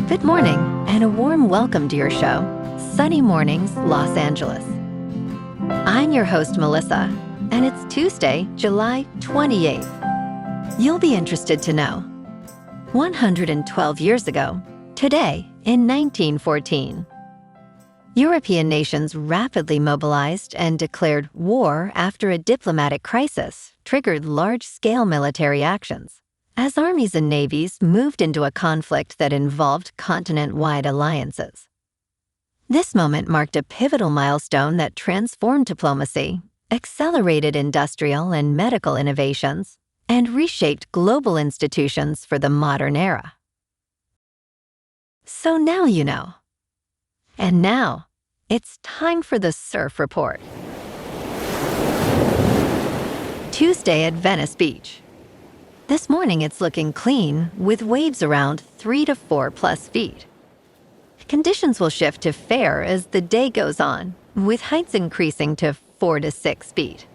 Good morning, and a warm welcome to your show, Sunny Mornings, Los Angeles. I'm your host, Melissa, and it's Tuesday, July 28th. You'll be interested to know, 112 years ago, today in 1914, European nations rapidly mobilized and declared war after a diplomatic crisis triggered large-scale military actions, as armies and navies moved into a conflict that involved continent-wide alliances. This moment marked a pivotal milestone that transformed diplomacy, accelerated industrial and medical innovations, and reshaped global institutions for the modern era. So now you know. And now, it's time for the Surf Report. Tuesday at Venice Beach. This morning it's looking clean, with waves around 3 to 4 plus feet. Conditions will shift to fair as the day goes on, with heights increasing to 4 to 6 feet.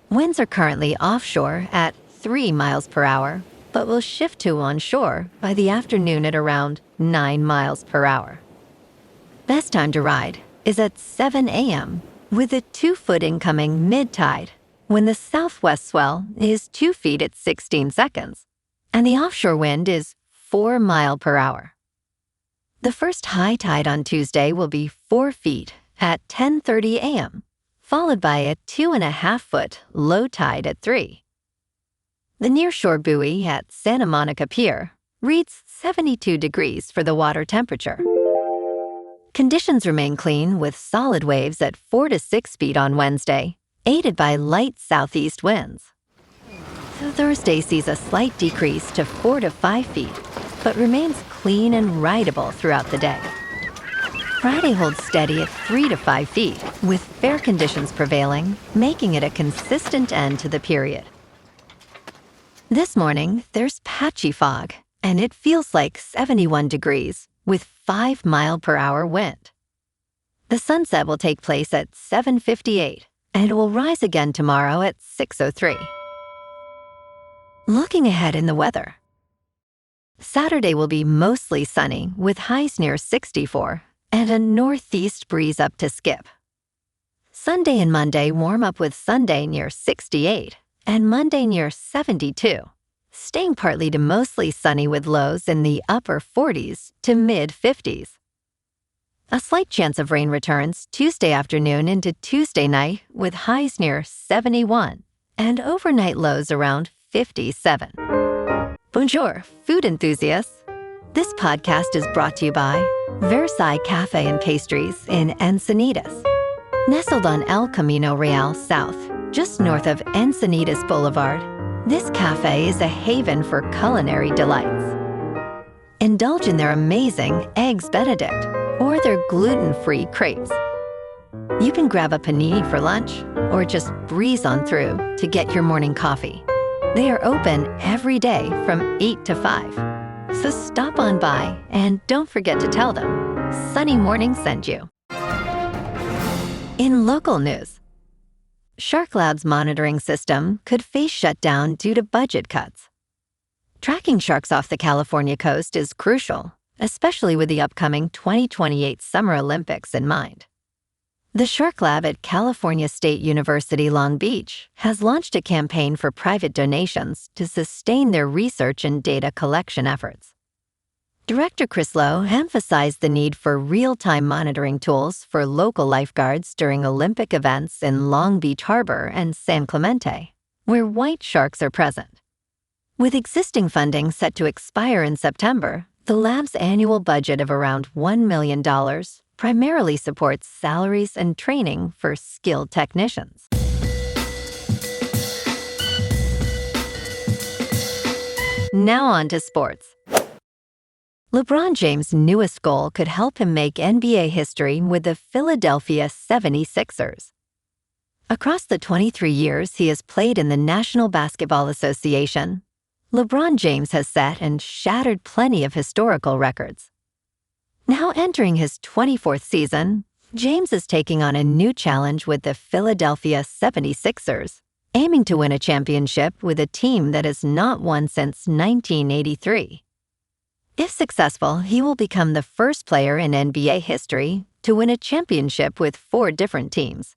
Winds are currently offshore at 3 miles per hour, but will shift to onshore by the afternoon at around 9 miles per hour. Best time to ride is at 7 a.m. with a 2-foot incoming mid-tide, when the southwest swell is 2 feet at 16 seconds, and the offshore wind is 4 miles per hour. The first high tide on Tuesday will be 4 feet at 10:30 a.m., followed by a 2.5-foot low tide at 3. The nearshore buoy at Santa Monica Pier reads 72 degrees for the water temperature. Conditions remain clean with solid waves at 4 to 6 feet on Wednesday, aided by light southeast winds. So Thursday sees a slight decrease to 4 to 5 feet, but remains clean and rideable throughout the day. Friday holds steady at 3 to 5 feet, with fair conditions prevailing, making it a consistent end to the period. This morning, there's patchy fog, and it feels like 71 degrees, with 5 mile per hour wind. The sunset will take place at 7:58, and it will rise again tomorrow at 6:03. Looking ahead in the weather. Saturday will be mostly sunny with highs near 64 and a northeast breeze up to Skip. Sunday and Monday warm up with Sunday near 68 and Monday near 72, staying partly to mostly sunny with lows in the upper 40s to mid-50s. A slight chance of rain returns Tuesday afternoon into Tuesday night with highs near 71 and overnight lows around 57. Bonjour, food enthusiasts. This podcast is brought to you by Versailles Cafe and Pastries in Encinitas. Nestled on El Camino Real South, just north of Encinitas Boulevard, this cafe is a haven for culinary delights. Indulge in their amazing Eggs Benedict or their gluten-free crepes. You can grab a panini for lunch or just breeze on through to get your morning coffee. They are open every day from 8 to 5. So stop on by and don't forget to tell them Sunny Morning sent you. In local news, Shark Lab's monitoring system could face shutdown due to budget cuts. Tracking sharks off the California coast is crucial, especially with the upcoming 2028 Summer Olympics in mind. The Shark Lab at California State University Long Beach has launched a campaign for private donations to sustain their research and data collection efforts. Director Chris Lowe emphasized the need for real-time monitoring tools for local lifeguards during Olympic events in Long Beach Harbor and San Clemente, where white sharks are present. With existing funding set to expire in September, the lab's annual budget of around $1 million primarily supports salaries and training for skilled technicians. Now on to sports. LeBron James' newest goal could help him make NBA history with the Philadelphia 76ers. Across the 23 years he has played in the National Basketball Association, LeBron James has set and shattered plenty of historical records. Now entering his 24th season, James is taking on a new challenge with the Philadelphia 76ers, aiming to win a championship with a team that has not won since 1983. If successful, he will become the first player in NBA history to win a championship with 4 different teams.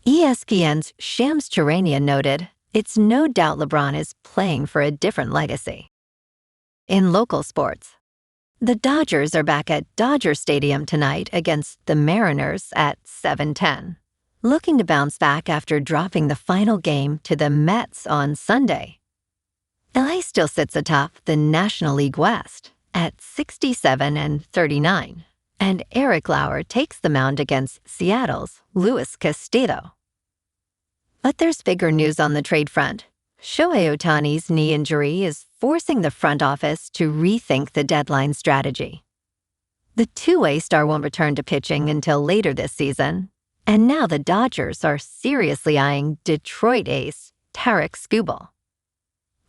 ESPN's Shams Charania noted, "It's no doubt LeBron is playing for a different legacy." In local sports, the Dodgers are back at Dodger Stadium tonight against the Mariners at 7:10, looking to bounce back after dropping the final game to the Mets on Sunday. LA still sits atop the National League West at 67-39, and Eric Lauer takes the mound against Seattle's Luis Castillo. But there's bigger news on the trade front. Shohei Ohtani's knee injury is forcing the front office to rethink the deadline strategy. The two-way star won't return to pitching until later this season, and now the Dodgers are seriously eyeing Detroit ace Tarik Skubal.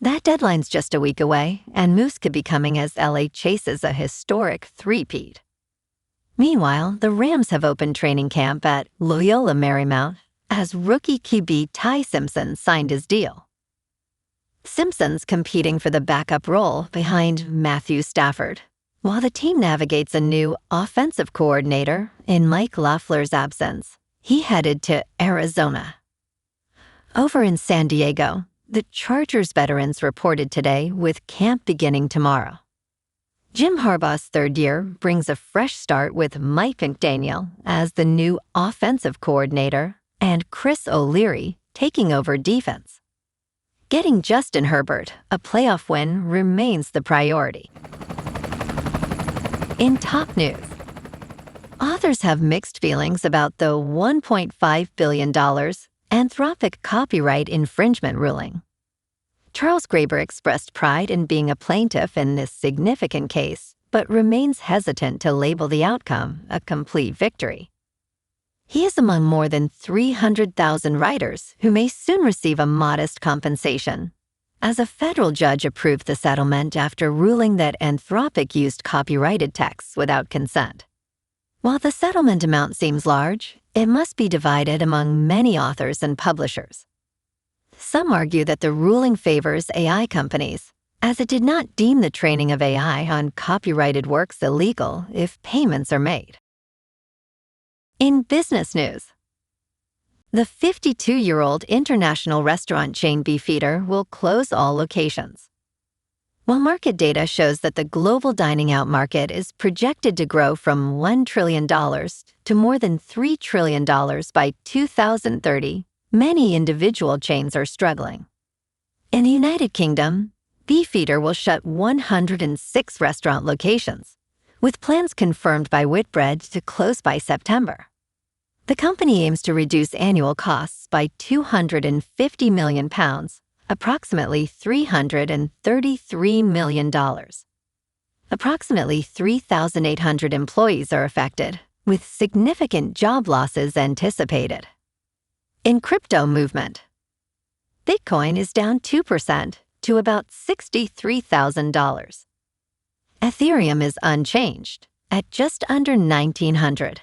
That deadline's just a week away, and moves could be coming as LA chases a historic three-peat. Meanwhile, the Rams have opened training camp at Loyola Marymount as rookie QB Ty Simpson signed his deal. Simpson's competing for the backup role behind Matthew Stafford, while the team navigates a new offensive coordinator in Mike Loeffler's absence. He headed to Arizona. Over in San Diego, the Chargers veterans reported today with camp beginning tomorrow. Jim Harbaugh's third year brings a fresh start with Mike McDaniel as the new offensive coordinator and Chris O'Leary taking over defense. Getting Justin Herbert a playoff win remains the priority. In top news, authors have mixed feelings about the $1.5 billion Anthropic copyright infringement ruling. Charles Graeber expressed pride in being a plaintiff in this significant case, but remains hesitant to label the outcome a complete victory. He is among more than 300,000 writers who may soon receive a modest compensation, as a federal judge approved the settlement after ruling that Anthropic used copyrighted texts without consent. While the settlement amount seems large, it must be divided among many authors and publishers. Some argue that the ruling favors AI companies, as it did not deem the training of AI on copyrighted works illegal if payments are made. In business news, the 52-year-old international restaurant chain Beefeater will close all locations. While market data shows that the global dining out market is projected to grow from $1 trillion to more than $3 trillion by 2030, many individual chains are struggling. In the United Kingdom, Beefeater will shut 106 restaurant locations, with plans confirmed by Whitbread to close by September. The company aims to reduce annual costs by £250 million, approximately $333 million. Approximately 3,800 employees are affected, with significant job losses anticipated. In crypto movement, Bitcoin is down 2% to about $63,000. Ethereum is unchanged at just under 1,900.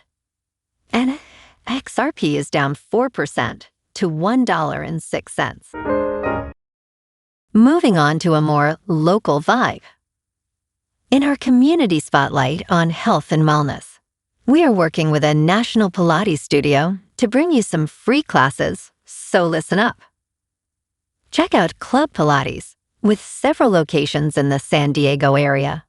And XRP is down 4% to $1.06. Moving on to a more local vibe. In our community spotlight on health and wellness, we are working with a national Pilates studio to bring you some free classes, so listen up. Check out Club Pilates, with several locations in the San Diego area.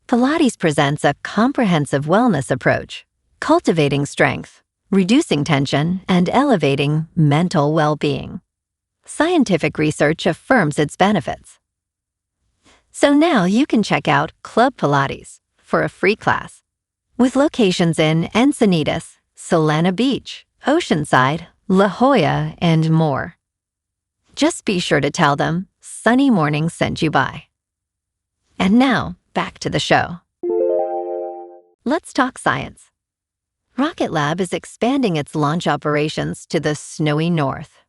Pilates presents a comprehensive wellness approach, cultivating strength, reducing tension, and elevating mental well-being. Scientific research affirms its benefits. So now you can check out Club Pilates for a free class, with locations in Encinitas, Solana Beach, Oceanside, La Jolla, and more. Just be sure to tell them Sunny Morning sent you by. And now, back to the show. Let's talk science. Rocket Lab is expanding its launch operations to the snowy north.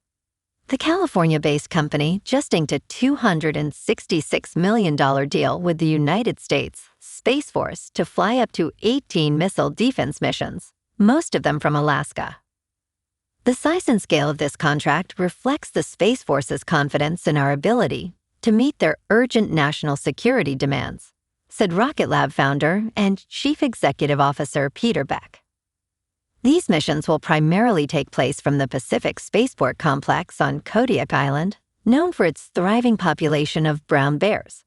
The California-based company just inked a $266 million deal with the United States Space Force to fly up to 18 missile defense missions, most of them from Alaska. The size and scale of this contract reflects the Space Force's confidence in our ability to meet their urgent national security demands, said Rocket Lab founder and Chief Executive Officer Peter Beck. These missions will primarily take place from the Pacific Spaceport Complex on Kodiak Island, known for its thriving population of brown bears.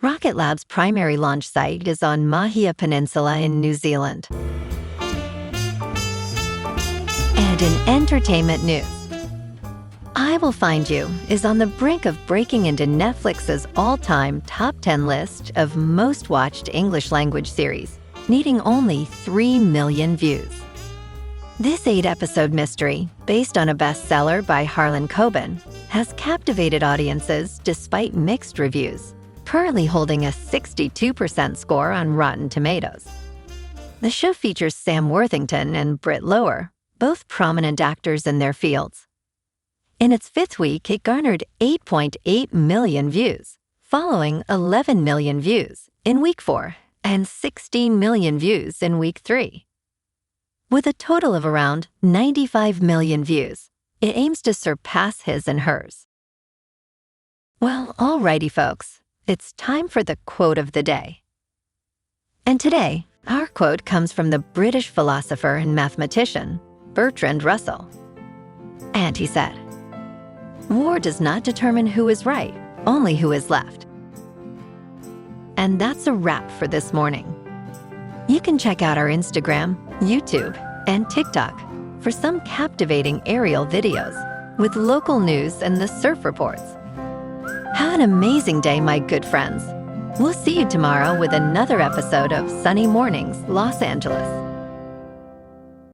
Rocket Lab's primary launch site is on Mahia Peninsula in New Zealand. And in entertainment news, I Will Find You is on the brink of breaking into Netflix's all-time top 10 list of most watched English-language series, needing only 3 million views. This 8-episode mystery, based on a bestseller by Harlan Coben, has captivated audiences despite mixed reviews, currently holding a 62% score on Rotten Tomatoes. The show features Sam Worthington and Britt Lower, both prominent actors in their fields. In its 5th week, it garnered 8.8 million views, following 11 million views in week 4 and 16 million views in week 3. With a total of around 95 million views, it aims to surpass his and hers. Well, alrighty folks, it's time for the quote of the day. And today, our quote comes from the British philosopher and mathematician, Bertrand Russell. And he said, "War does not determine who is right, only who is left." And that's a wrap for this morning. You can check out our Instagram, YouTube, and TikTok for some captivating aerial videos with local news and the surf reports. Have an amazing day, my good friends. We'll see you tomorrow with another episode of Sunny Mornings, Los Angeles.